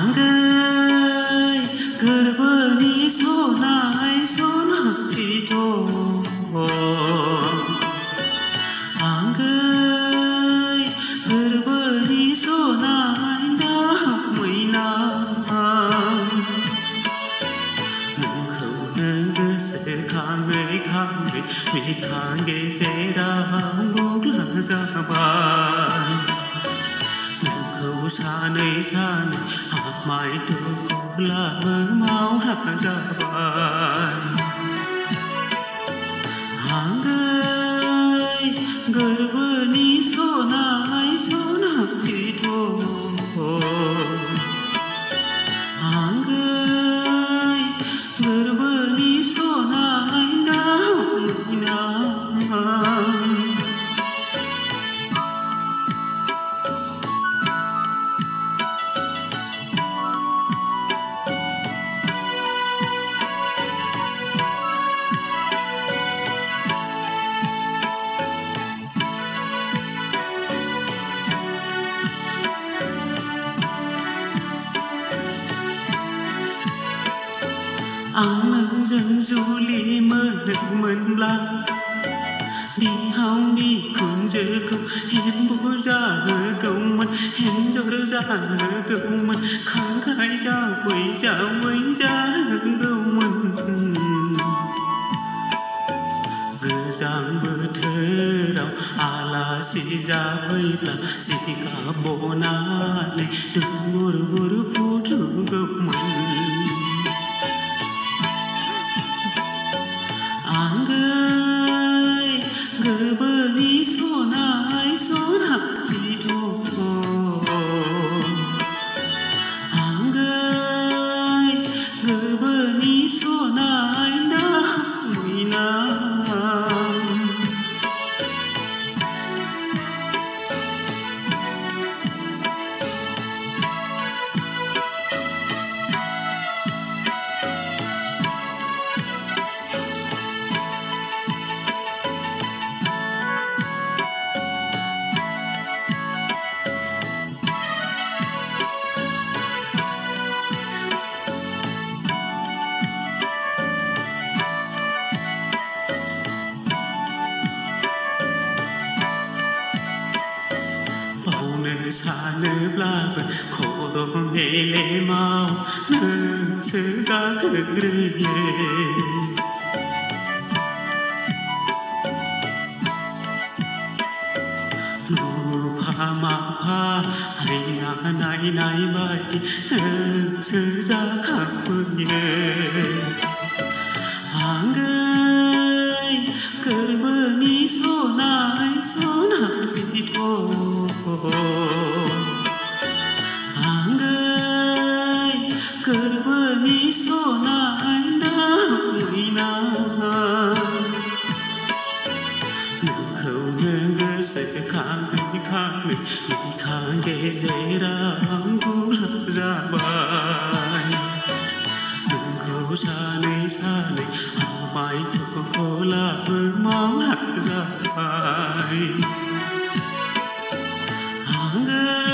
Hàng ơi 그르니 소나이 소나이도 Hàng ơi 그르니 소나이 đã mười năm khâu nâng cơ sẽ khang người vì khang ghê sẽ đã ngốc là ra bàn khâu xa nơi hạt mãi tôi cô là mơ máu hạt ra bàn Hàng ơi gửi số này đi thôi Hàng ơi gửi số này đã Ang nang dân du lý mơ được mơn lan Đi hông đi cùng giờ không hẹn bố ra hờ cầu mân Hẹn cho đỡ ra hờ cầu mân Kháng khai ra quấy ra hờ cầu mân Gơ giang bơ thơ đau là xì ra vây là xì cả bộ nà này Đừng ngồi phút cầu mân Ang ơi gửi số này đi thôi Ang ơi gửi số này đã mười năm xa nơi bla bờ khổ đổ nghề lệ mau nơi xứ cá khơi lu pha ma pha hay na nai bay nơi xứ ra khắp phương Hàng ơi gửi số này đi thôi Hàng ơi gửi số này đã mười năm khâu nâng gơ sẽ khang người vì khang ghê dễ ra ngũ ra bài đừng khâu xa này bài thuộc khô là mơ máu hạt ra bài Hàng ơi